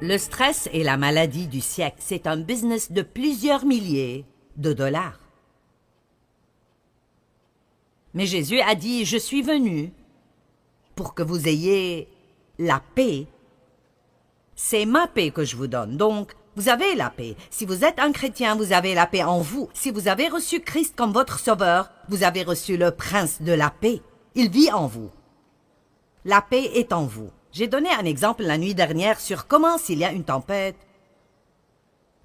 Le stress est la maladie du siècle. C'est un business de plusieurs milliers de dollars. Mais Jésus a dit, je suis venu pour que vous ayez la paix. C'est ma paix que je vous donne. Donc, vous avez la paix. Si vous êtes un chrétien, vous avez la paix en vous. Si vous avez reçu Christ comme votre sauveur, vous avez reçu le prince de la paix. Il vit en vous. La paix est en vous. J'ai donné un exemple la nuit dernière sur comment, s'il y a une tempête,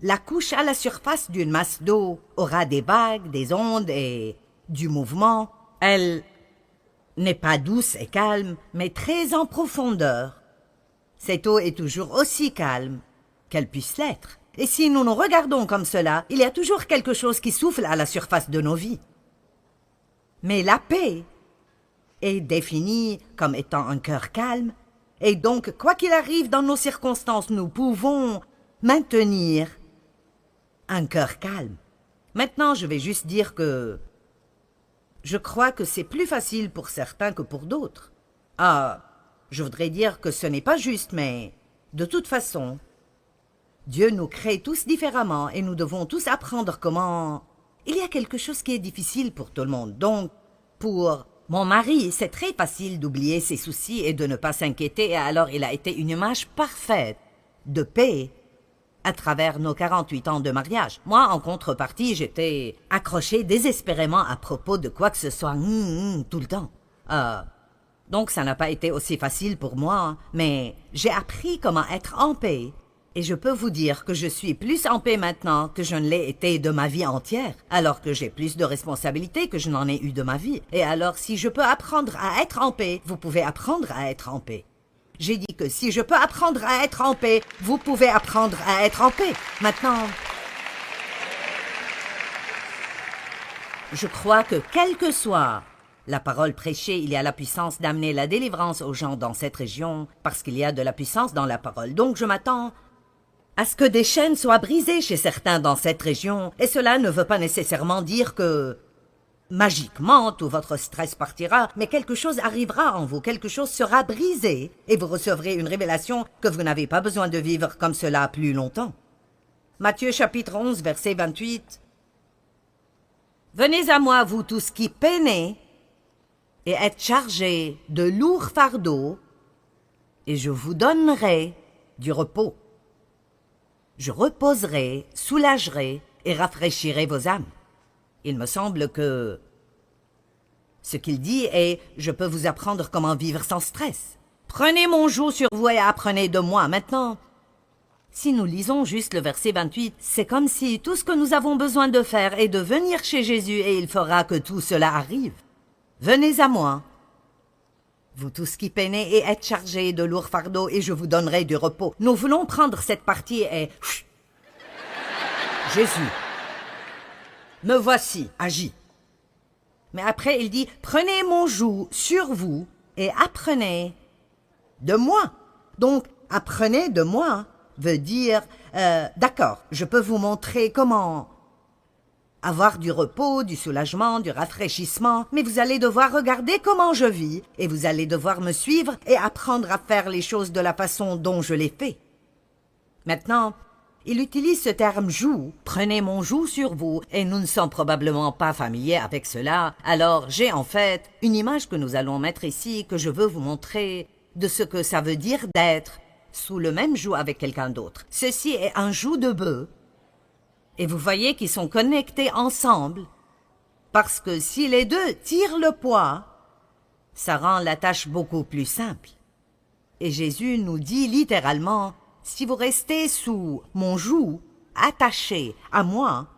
la couche à la surface d'une masse d'eau aura des vagues, des ondes et du mouvement. Elle n'est pas douce et calme, mais très en profondeur. Cette eau est toujours aussi calme qu'elle puisse l'être. Et si nous nous regardons comme cela, il y a toujours quelque chose qui souffle à la surface de nos vies. Mais la paix est définie comme étant un cœur calme, et donc, quoi qu'il arrive dans nos circonstances, nous pouvons maintenir un cœur calme. Maintenant, je vais juste dire que je crois que c'est plus facile pour certains que pour d'autres. Ah, je voudrais dire que ce n'est pas juste, mais de toute façon, Dieu nous crée tous différemment et nous devons tous apprendre comment... Il y a quelque chose qui est difficile pour tout le monde. Donc, pour mon mari, c'est très facile d'oublier ses soucis et de ne pas s'inquiéter, et alors il a été une image parfaite de paix à travers nos 48 ans de mariage. Moi, en contrepartie, j'étais accrochée désespérément à propos de quoi que ce soit tout le temps. Donc ça n'a pas été aussi facile pour moi, mais j'ai appris comment être en paix. Et je peux vous dire que je suis plus en paix maintenant que je ne l'ai été de ma vie entière, alors que j'ai plus de responsabilités que je n'en ai eu de ma vie. Et alors, si je peux apprendre à être en paix, vous pouvez apprendre à être en paix. J'ai dit que si je peux apprendre à être en paix, vous pouvez apprendre à être en paix. Maintenant, je crois que quelle que soit la parole prêchée, il y a la puissance d'amener la délivrance aux gens dans cette région, parce qu'il y a de la puissance dans la parole. Donc je m'attends à ce que des chaînes soient brisées chez certains dans cette région, et cela ne veut pas nécessairement dire que magiquement tout votre stress partira, mais quelque chose arrivera en vous, quelque chose sera brisé, et vous recevrez une révélation que vous n'avez pas besoin de vivre comme cela plus longtemps. Matthieu chapitre 11, verset 28. « Venez à moi, vous tous qui peinez et êtes chargés de lourds fardeaux, et je vous donnerai du repos. Je reposerai, soulagerai et rafraîchirai vos âmes. » Il me semble que ce qu'il dit est « Je peux vous apprendre comment vivre sans stress. Prenez mon joug sur vous et apprenez de moi. » Maintenant, si nous lisons juste le verset 28, c'est comme si tout ce que nous avons besoin de faire est de venir chez Jésus et il fera que tout cela arrive. Venez à moi, vous tous qui peinez et êtes chargés de lourds fardeaux, et je vous donnerai du repos. Nous voulons prendre cette partie et... Jésus, me voici, agis. Mais après, il dit, prenez mon joug sur vous et apprenez de moi. Donc, apprenez de moi veut dire, d'accord, je peux vous montrer comment avoir du repos, du soulagement, du rafraîchissement, mais vous allez devoir regarder comment je vis, et vous allez devoir me suivre et apprendre à faire les choses de la façon dont je les fais. Maintenant, il utilise ce terme « joug ». Prenez mon joug sur vous, et nous ne sommes probablement pas familiers avec cela. Alors, j'ai en fait une image que nous allons mettre ici, que je veux vous montrer de ce que ça veut dire d'être sous le même joug avec quelqu'un d'autre. Ceci est un joug de bœuf. Et vous voyez qu'ils sont connectés ensemble, parce que si les deux tirent le poids, ça rend la tâche beaucoup plus simple. Et Jésus nous dit littéralement, si vous restez sous mon joug, attaché à moi,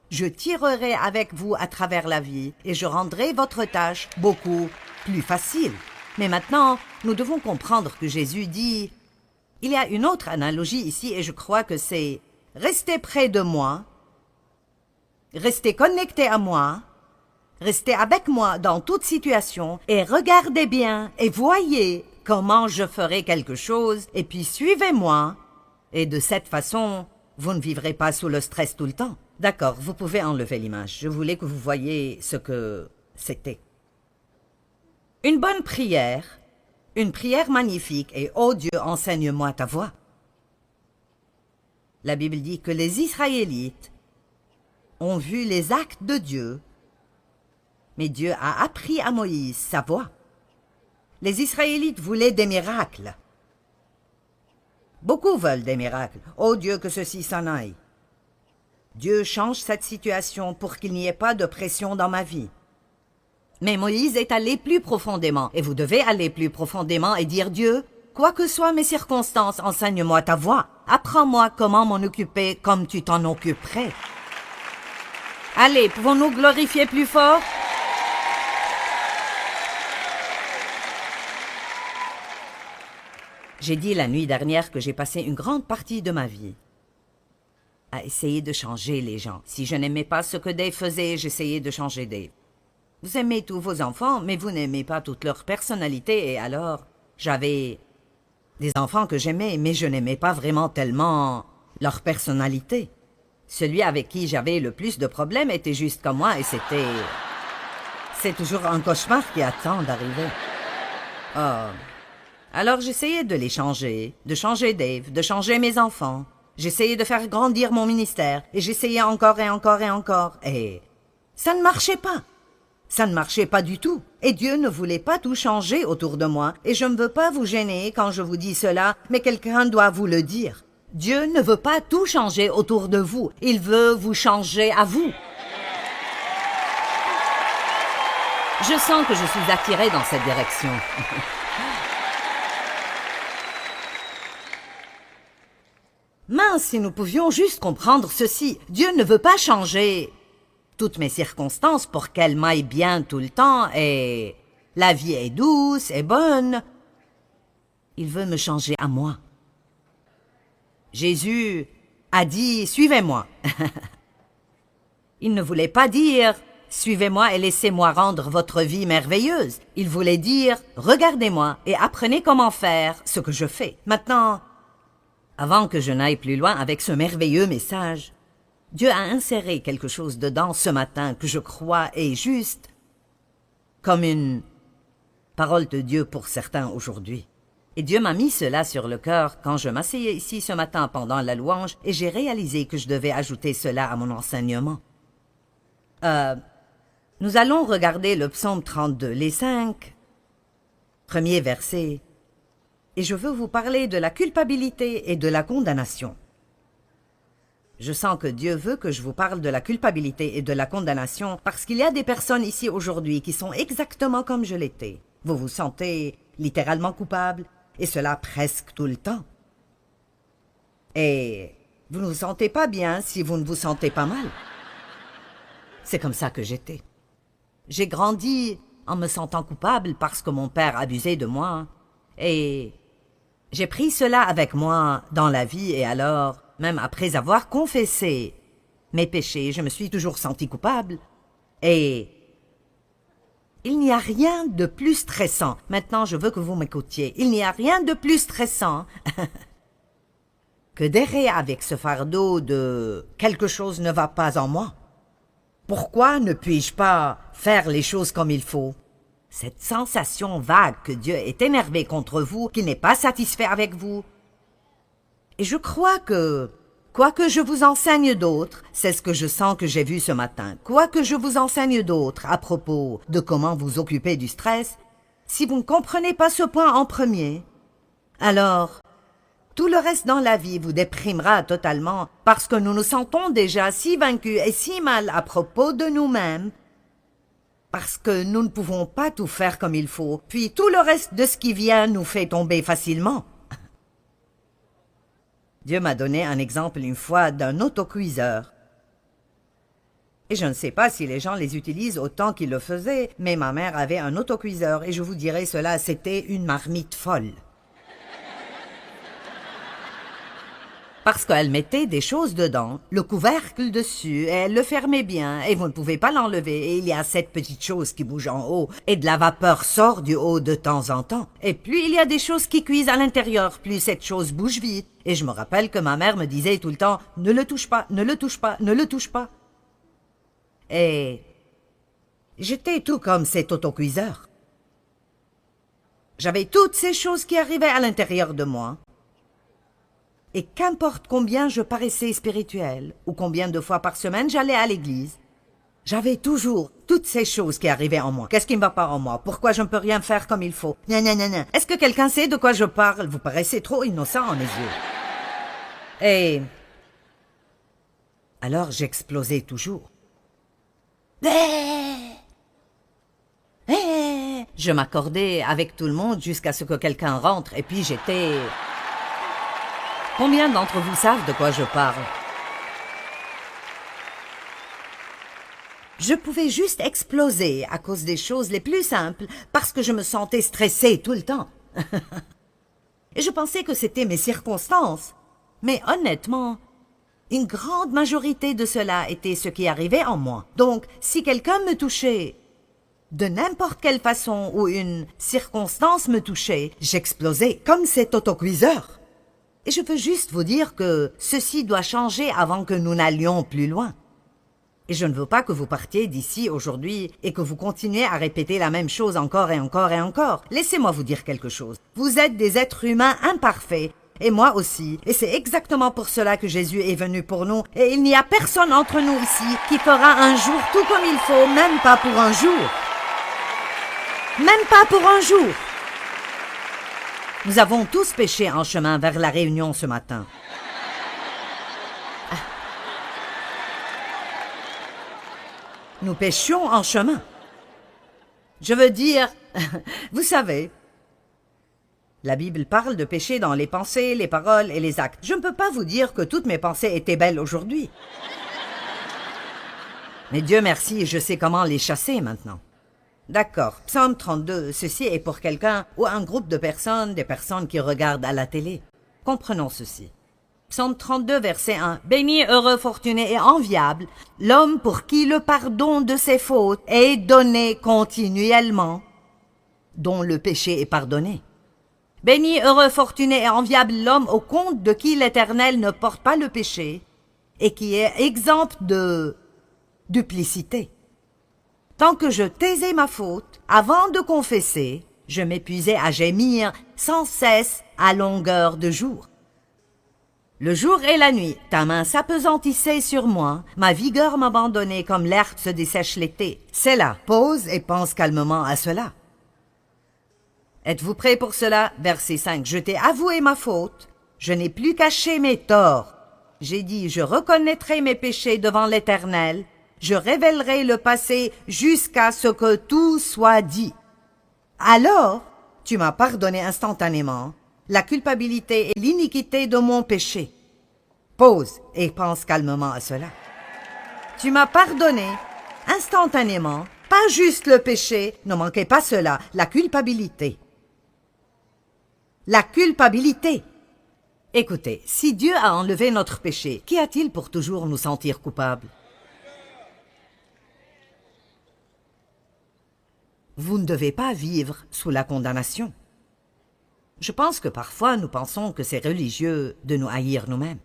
je tirerai avec vous à travers la vie et je rendrai votre tâche beaucoup plus facile. Mais maintenant, nous devons comprendre que Jésus dit, il y a une autre analogie ici et je crois que c'est restez près de moi, restez connectés à moi, restez avec moi dans toute situation et regardez bien et voyez comment je ferai quelque chose et puis suivez-moi. Et de cette façon, vous ne vivrez pas sous le stress tout le temps. D'accord, vous pouvez enlever l'image. Je voulais que vous voyiez ce que c'était. Une bonne prière, une prière magnifique et « Oh Dieu, enseigne-moi ta voix ». La Bible dit que les Israélites ont vu les actes de Dieu, mais Dieu a appris à Moïse sa voie. Les Israélites voulaient des miracles. Beaucoup veulent des miracles. Oh Dieu, que ceci s'en aille. Dieu change cette situation pour qu'il n'y ait pas de pression dans ma vie. Mais Moïse est allé plus profondément, et vous devez aller plus profondément et dire Dieu, quoi que soient mes circonstances, enseigne-moi ta voie. Apprends-moi comment m'en occuper comme tu t'en occuperais. Allez, pouvons-nous glorifier plus fort? J'ai dit la nuit dernière que j'ai passé une grande partie de ma vie à essayer de changer les gens. Si je n'aimais pas ce que Dave faisait, j'essayais de changer Dave. Vous aimez tous vos enfants, mais vous n'aimez pas toute leur personnalité, et alors, j'avais des enfants que j'aimais, mais je n'aimais pas vraiment tellement leur personnalité. Celui avec qui j'avais le plus de problèmes était juste comme moi, et c'est toujours un cauchemar qui attend d'arriver. Oh. Alors j'essayais de les changer, de changer Dave, de changer mes enfants. J'essayais de faire grandir mon ministère, et j'essayais encore et encore et encore, et ça ne marchait pas. Ça ne marchait pas du tout, et Dieu ne voulait pas tout changer autour de moi, et je ne veux pas vous gêner quand je vous dis cela, mais quelqu'un doit vous le dire. Dieu ne veut pas tout changer autour de vous, il veut vous changer à vous. Je sens que je suis attirée dans cette direction. Mince, si nous pouvions juste comprendre ceci, Dieu ne veut pas changer toutes mes circonstances pour qu'elles m'aillent bien tout le temps, et la vie est douce et bonne. Il veut me changer à moi. Jésus a dit « Suivez-moi ». Il ne voulait pas dire « Suivez-moi et laissez-moi rendre votre vie merveilleuse ». Il voulait dire « Regardez-moi et apprenez comment faire ce que je fais ». Maintenant, avant que je n'aille plus loin avec ce merveilleux message, Dieu a inséré quelque chose dedans ce matin que je crois est juste, comme une parole de Dieu pour certains aujourd'hui. Et Dieu m'a mis cela sur le cœur quand je m'asseyais ici ce matin pendant la louange, et j'ai réalisé que je devais ajouter cela à mon enseignement. Nous allons regarder le psaume 32, les 5 premiers versets, et je veux vous parler de la culpabilité et de la condamnation. Je sens que Dieu veut que je vous parle de la culpabilité et de la condamnation parce qu'il y a des personnes ici aujourd'hui qui sont exactement comme je l'étais. Vous vous sentez littéralement coupable, et cela presque tout le temps. Et vous ne vous sentez pas bien si vous ne vous sentez pas mal. C'est comme ça que j'étais. J'ai grandi en me sentant coupable parce que mon père abusait de moi, et j'ai pris cela avec moi dans la vie, et alors, même après avoir confessé mes péchés, je me suis toujours senti coupable. Et il n'y a rien de plus stressant. Maintenant, je veux que vous m'écoutiez. Il n'y a rien de plus stressant que d'errer avec ce fardeau de « quelque chose ne va pas en moi ». Pourquoi ne puis-je pas faire les choses comme il faut? Cette sensation vague que Dieu est énervé contre vous, qu'il n'est pas satisfait avec vous. Et je crois que, quoi que je vous enseigne d'autres, c'est ce que je sens que j'ai vu ce matin, quoi que je vous enseigne d'autres à propos de comment vous occuper du stress, si vous ne comprenez pas ce point en premier, alors tout le reste dans la vie vous déprimera totalement parce que nous nous sentons déjà si vaincus et si mal à propos de nous-mêmes, parce que nous ne pouvons pas tout faire comme il faut, puis tout le reste de ce qui vient nous fait tomber facilement. Dieu m'a donné un exemple une fois d'un autocuiseur. Et je ne sais pas si les gens les utilisent autant qu'ils le faisaient, mais ma mère avait un autocuiseur, et je vous dirai cela, c'était une marmite folle. Parce qu'elle mettait des choses dedans, le couvercle dessus, et elle le fermait bien, et vous ne pouvez pas l'enlever, et il y a cette petite chose qui bouge en haut, et de la vapeur sort du haut de temps en temps. Et puis il y a des choses qui cuisent à l'intérieur, plus cette chose bouge vite. Et je me rappelle que ma mère me disait tout le temps, « Ne le touche pas, ne le touche pas, ne le touche pas. » Et j'étais tout comme cet autocuiseur. J'avais toutes ces choses qui arrivaient à l'intérieur de moi. Et qu'importe combien je paraissais spirituelle, ou combien de fois par semaine j'allais à l'église, j'avais toujours toutes ces choses qui arrivaient en moi. Qu'est-ce qui ne va pas en moi? Pourquoi je ne peux rien faire comme il faut? Nanana. Est-ce que quelqu'un sait de quoi je parle? Vous paraissez trop innocent à mes yeux. Et alors j'explosais toujours. Je m'accordais avec tout le monde jusqu'à ce que quelqu'un rentre et puis j'étais... Combien d'entre vous savent de quoi je parle? Je pouvais juste exploser à cause des choses les plus simples parce que je me sentais stressée tout le temps. Et je pensais que c'était mes circonstances. Mais honnêtement, une grande majorité de cela était ce qui arrivait en moi. Donc, si quelqu'un me touchait de n'importe quelle façon ou une circonstance me touchait, j'explosais comme cet autocuiseur. Et je veux juste vous dire que ceci doit changer avant que nous n'allions plus loin. Et je ne veux pas que vous partiez d'ici aujourd'hui et que vous continuiez à répéter la même chose encore et encore et encore. Laissez-moi vous dire quelque chose. Vous êtes des êtres humains imparfaits, et moi aussi. Et c'est exactement pour cela que Jésus est venu pour nous. Et il n'y a personne entre nous ici qui fera un jour tout comme il faut, même pas pour un jour. Même pas pour un jour. Nous avons tous péché en chemin vers la réunion ce matin. Nous péchions en chemin. Je veux dire, vous savez, la Bible parle de péché dans les pensées, les paroles et les actes. Je ne peux pas vous dire que toutes mes pensées étaient belles aujourd'hui. Mais Dieu merci, je sais comment les chasser maintenant. D'accord, Psaume 32, ceci est pour quelqu'un ou un groupe de personnes, des personnes qui regardent à la télé. Comprenons ceci. Psaume 32, verset 1. Béni, heureux, fortuné et enviable, l'homme pour qui le pardon de ses fautes est donné continuellement, dont le péché est pardonné. Béni, heureux, fortuné et enviable l'homme au compte de qui l'Éternel ne porte pas le péché et qui est exempt de duplicité. Tant que je taisais ma faute, avant de confesser, je m'épuisais à gémir sans cesse à longueur de jour. Le jour et la nuit, ta main s'appesantissait sur moi, ma vigueur m'abandonnait comme l'herbe se dessèche l'été. C'est là, pause et pense calmement à cela. Êtes-vous prêts pour cela? Verset 5. Je t'ai avoué ma faute, je n'ai plus caché mes torts. J'ai dit, je reconnaîtrai mes péchés devant l'Éternel, je révélerai le passé jusqu'à ce que tout soit dit. Alors, tu m'as pardonné instantanément la culpabilité et l'iniquité de mon péché. Pause et pense calmement à cela. Tu m'as pardonné instantanément, pas juste le péché, ne manquez pas cela, la culpabilité. La culpabilité. Écoutez, si Dieu a enlevé notre péché, qu'y a-t-il pour toujours nous sentir coupables? Vous ne devez pas vivre sous la condamnation. Je pense que parfois nous pensons que c'est religieux de nous haïr nous-mêmes.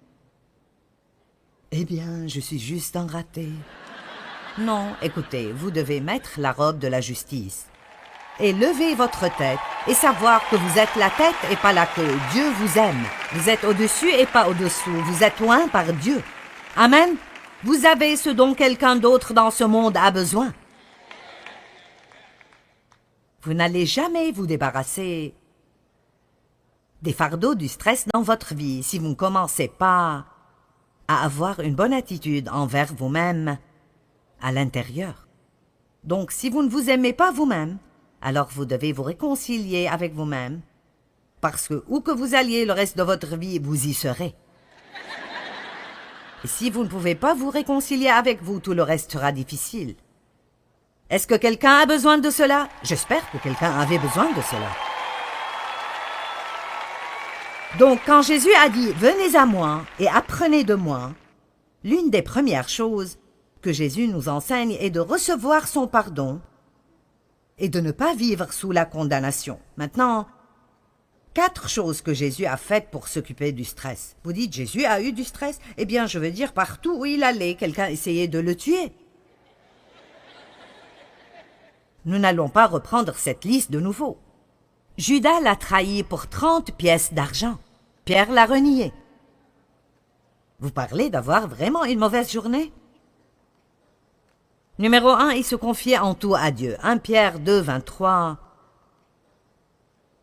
Eh bien, je suis juste un raté. Non, écoutez, vous devez mettre la robe de la justice et lever votre tête et savoir que vous êtes la tête et pas la queue. Dieu vous aime. Vous êtes au-dessus et pas au-dessous. Vous êtes loin par Dieu. Amen. Vous avez ce dont quelqu'un d'autre dans ce monde a besoin. Vous n'allez jamais vous débarrasser des fardeaux du stress dans votre vie si vous ne commencez pas à avoir une bonne attitude envers vous-même à l'intérieur. Donc, si vous ne vous aimez pas vous-même, alors vous devez vous réconcilier avec vous-même, parce que où que vous alliez le reste de votre vie, vous y serez. Et si vous ne pouvez pas vous réconcilier avec vous, tout le reste sera difficile. Est-ce que quelqu'un a besoin de cela? J'espère que quelqu'un avait besoin de cela. Donc, quand Jésus a dit « Venez à moi et apprenez de moi », l'une des premières choses que Jésus nous enseigne est de recevoir son pardon et de ne pas vivre sous la condamnation. Maintenant, 4 choses que Jésus a faites pour s'occuper du stress. Vous dites « Jésus a eu du stress ?» Eh bien, je veux dire, partout où il allait, quelqu'un essayait de le tuer. Nous n'allons pas reprendre cette liste de nouveau. Judas l'a trahi pour 30 pièces d'argent. Pierre l'a renié. Vous parlez d'avoir vraiment une mauvaise journée? Numéro 1, il se confiait en tout à Dieu. 1 Pierre 2, 23.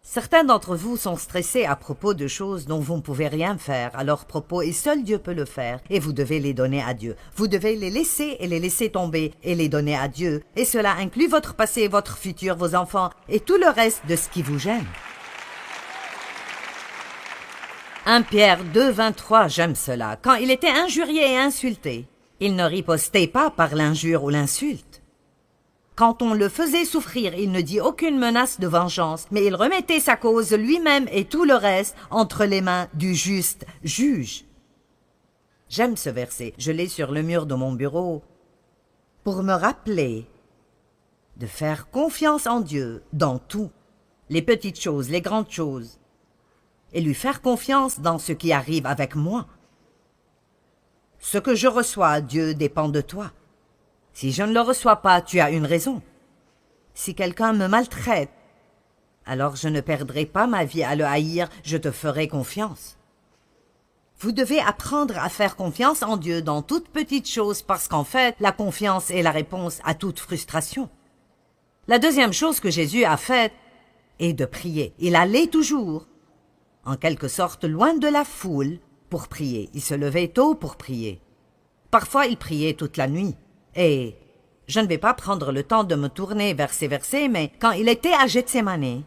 Certains d'entre vous sont stressés à propos de choses dont vous ne pouvez rien faire à leur propos et seul Dieu peut le faire et vous devez les donner à Dieu. Vous devez les laisser tomber et les donner à Dieu et cela inclut votre passé, votre futur, vos enfants et tout le reste de ce qui vous gêne. 1 Pierre 2, 23, j'aime cela. Quand il était injurié et insulté, il ne ripostait pas par l'injure ou l'insulte. Quand on le faisait souffrir, il ne dit aucune menace de vengeance, mais il remettait sa cause lui-même et tout le reste entre les mains du juste juge. J'aime ce verset, je l'ai sur le mur de mon bureau, pour me rappeler de faire confiance en Dieu dans tout, les petites choses, les grandes choses, et lui faire confiance dans ce qui arrive avec moi. Ce que je reçois, Dieu, dépend de toi. Si je ne le reçois pas, tu as une raison. Si quelqu'un me maltraite, alors je ne perdrai pas ma vie à le haïr, je te ferai confiance. Vous devez apprendre à faire confiance en Dieu dans toute petite chose parce qu'en fait, la confiance est la réponse à toute frustration. La deuxième chose que Jésus a faite est de prier. Il allait toujours, en quelque sorte, loin de la foule pour prier. Il se levait tôt pour prier. Parfois, il priait toute la nuit. Et je ne vais pas prendre le temps de me tourner vers ces versets, mais quand il était à Gethsémani,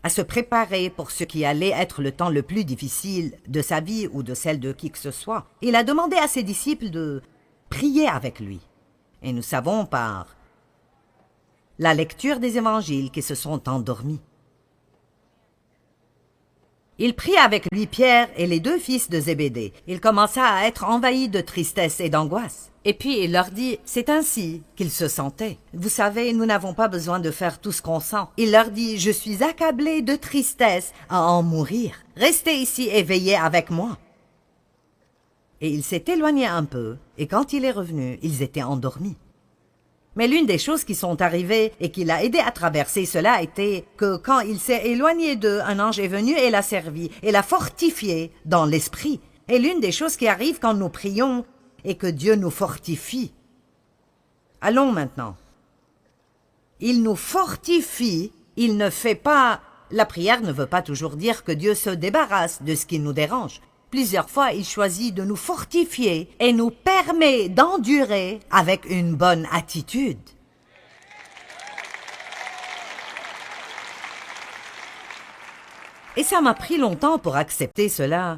à se préparer pour ce qui allait être le temps le plus difficile de sa vie ou de celle de qui que ce soit, il a demandé à ses disciples de prier avec lui. Et nous savons par la lecture des évangiles qu'ils se sont endormis. Il prit avec lui Pierre et les 2 fils de Zébédée. Il commença à être envahi de tristesse et d'angoisse. Et puis il leur dit, c'est ainsi qu'il se sentait. Vous savez, nous n'avons pas besoin de faire tout ce qu'on sent. Il leur dit, je suis accablé de tristesse à en mourir. Restez ici et veillez avec moi. Et il s'est éloigné un peu, et quand il est revenu, ils étaient endormis. Mais l'une des choses qui sont arrivées et qui l'a aidé à traverser cela était que quand il s'est éloigné d'eux, un ange est venu et l'a servi et l'a fortifié dans l'esprit. Et l'une des choses qui arrive quand nous prions est que Dieu nous fortifie. Allons maintenant. Il nous fortifie, il ne fait pas... La prière ne veut pas toujours dire que Dieu se débarrasse de ce qui nous dérange. Plusieurs fois, il choisit de nous fortifier et nous permet d'endurer avec une bonne attitude. Et ça m'a pris longtemps pour accepter cela,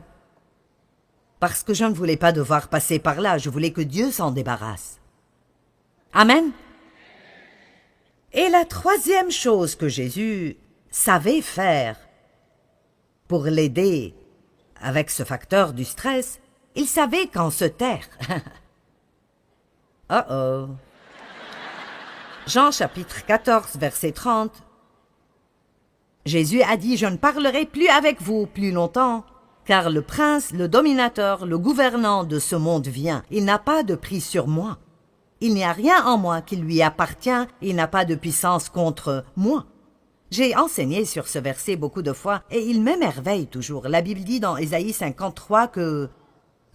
parce que je ne voulais pas devoir passer par là, je voulais que Dieu s'en débarrasse. Amen. Et la troisième chose que Jésus savait faire pour l'aider avec ce facteur du stress, il savait quand se taire. Oh. Jean chapitre 14, verset 30. Jésus a dit, je ne parlerai plus avec vous plus longtemps, car le prince, le dominateur, le gouvernant de ce monde vient. Il n'a pas de prise sur moi. Il n'y a rien en moi qui lui appartient, il n'a pas de puissance contre moi. J'ai enseigné sur ce verset beaucoup de fois et il m'émerveille toujours. La Bible dit dans Ésaïe 53 que,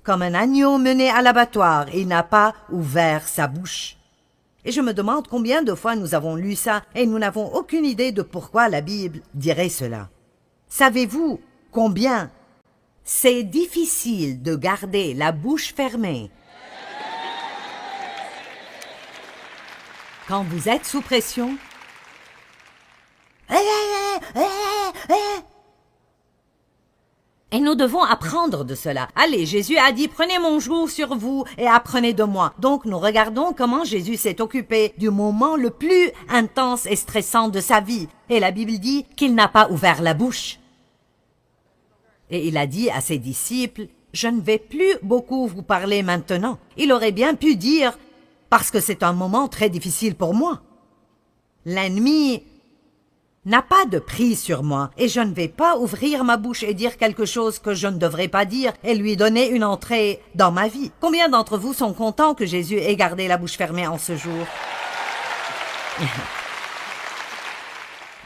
comme un agneau mené à l'abattoir, il n'a pas ouvert sa bouche. Et je me demande combien de fois nous avons lu ça et nous n'avons aucune idée de pourquoi la Bible dirait cela. Savez-vous combien c'est difficile de garder la bouche fermée quand vous êtes sous pression? Et nous devons apprendre de cela. Allez, Jésus a dit, prenez mon joug sur vous et apprenez de moi. Donc nous regardons comment Jésus s'est occupé du moment le plus intense et stressant de sa vie. Et la Bible dit qu'il n'a pas ouvert la bouche. Et il a dit à ses disciples, je ne vais plus beaucoup vous parler maintenant. Il aurait bien pu dire, parce que c'est un moment très difficile pour moi. L'ennemi n'a pas de prise sur moi et je ne vais pas ouvrir ma bouche et dire quelque chose que je ne devrais pas dire et lui donner une entrée dans ma vie. Combien d'entre vous sont contents que Jésus ait gardé la bouche fermée en ce jour?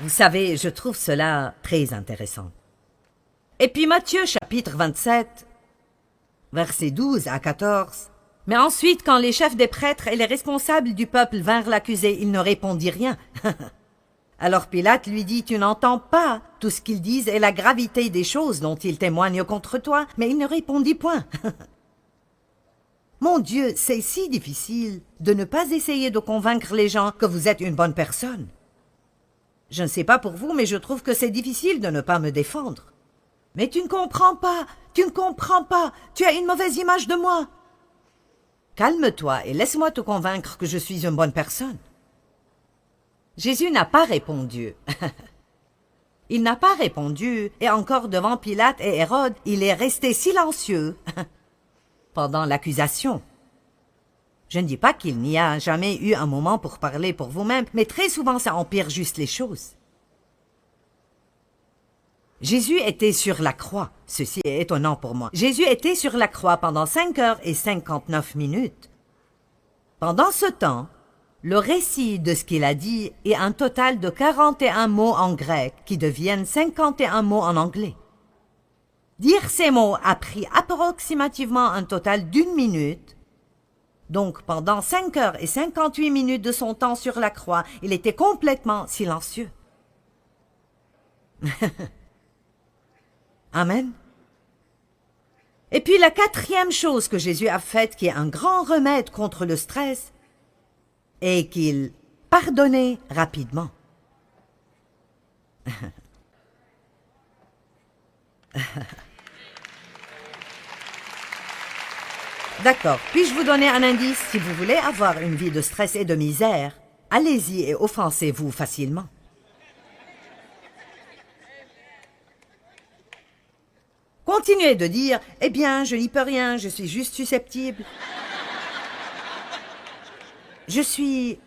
Vous savez, je trouve cela très intéressant. Et puis Matthieu chapitre 27, Versets 12 à 14. Mais ensuite, quand les chefs des prêtres et les responsables du peuple vinrent l'accuser, il ne répondit rien. Alors Pilate lui dit, « Tu n'entends pas tout ce qu'ils disent et la gravité des choses dont ils témoignent contre toi. » Mais il ne répondit point. Mon Dieu, c'est si difficile de ne pas essayer de convaincre les gens que vous êtes une bonne personne. Je ne sais pas pour vous, mais je trouve que c'est difficile de ne pas me défendre. Mais tu ne comprends pas, tu ne comprends pas, tu as une mauvaise image de moi. Calme-toi et laisse-moi te convaincre que je suis une bonne personne. Jésus n'a pas répondu. Il n'a pas répondu, et encore devant Pilate et Hérode, il est resté silencieux pendant l'accusation. Je ne dis pas qu'il n'y a jamais eu un moment pour parler pour vous-même, mais très souvent ça empire juste les choses. Jésus était sur la croix. Ceci est étonnant pour moi. Jésus était sur la croix pendant 5 heures et 59 minutes. Pendant ce temps, le récit de ce qu'il a dit est un total de 41 mots en grec qui deviennent 51 mots en anglais. Dire ces mots a pris approximativement un total d'1 minute. Donc, pendant 5 heures et 58 minutes de son temps sur la croix, il était complètement silencieux. Amen. Et puis la 4e chose que Jésus a faite, qui est un grand remède contre le stress, est qu'il pardonnait rapidement. D'accord, puis-je vous donner un indice? Si vous voulez avoir une vie de stress et de misère, allez-y et offensez-vous facilement. Continuez de dire « Eh bien, je n'y peux rien, je suis juste susceptible. Je suis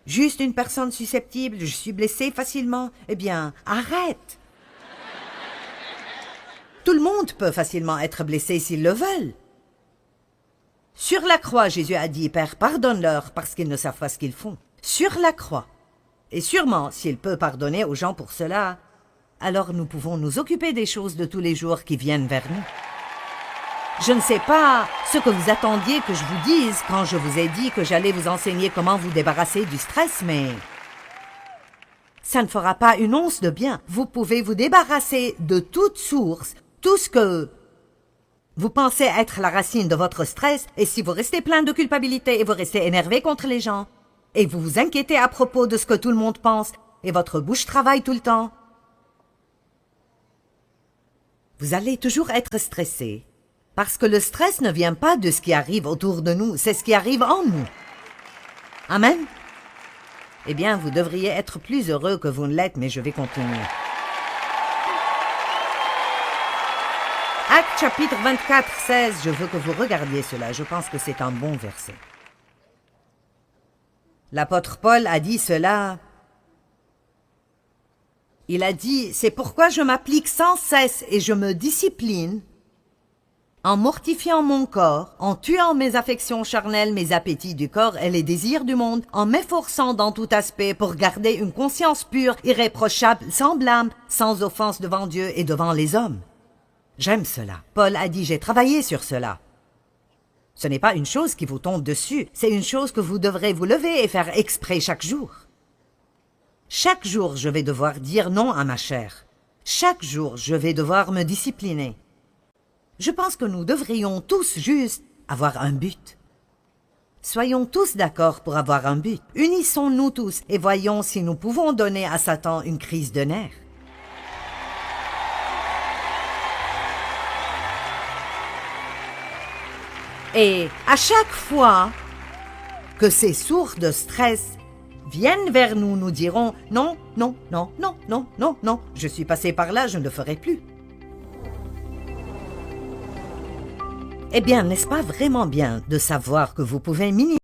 juste une personne susceptible, je suis blessé facilement. » Eh bien, arrête. Tout le monde peut facilement être blessé s'ils le veulent. Sur la croix, Jésus a dit « Père, pardonne-leur parce qu'ils ne savent pas ce qu'ils font. » Sur la croix. Et sûrement, s'il peut pardonner aux gens pour cela, alors nous pouvons nous occuper des choses de tous les jours qui viennent vers nous. Je ne sais pas ce que vous attendiez que je vous dise quand je vous ai dit que j'allais vous enseigner comment vous débarrasser du stress, mais ça ne fera pas une once de bien. Vous pouvez vous débarrasser de toute source, tout ce que vous pensez être la racine de votre stress, et si vous restez plein de culpabilité et vous restez énervé contre les gens, et vous vous inquiétez à propos de ce que tout le monde pense, et votre bouche travaille tout le temps, vous allez toujours être stressé, parce que le stress ne vient pas de ce qui arrive autour de nous, c'est ce qui arrive en nous. Amen? Eh bien, vous devriez être plus heureux que vous ne l'êtes, mais je vais continuer. Actes chapitre 24, 16, je veux que vous regardiez cela, je pense que c'est un bon verset. L'apôtre Paul a dit cela. Il a dit, c'est pourquoi je m'applique sans cesse et je me discipline, en mortifiant mon corps, en tuant mes affections charnelles, mes appétits du corps et les désirs du monde, en m'efforçant dans tout aspect pour garder une conscience pure, irréprochable, sans blâme, sans offense devant Dieu et devant les hommes. J'aime cela. Paul a dit, j'ai travaillé sur cela. Ce n'est pas une chose qui vous tombe dessus, c'est une chose que vous devrez vous lever et faire exprès chaque jour. Chaque jour, je vais devoir dire non à ma chair. Chaque jour, je vais devoir me discipliner. Je pense que nous devrions tous juste avoir un but. Soyons tous d'accord pour avoir un but. Unissons-nous tous et voyons si nous pouvons donner à Satan une crise de nerfs. Et à chaque fois que ces sources de stress viennent vers nous, nous dirons « Non, non, non, non, non, non, non, je suis passé par là, je ne le ferai plus. » Eh bien, n'est-ce pas vraiment bien de savoir que vous pouvez minimiser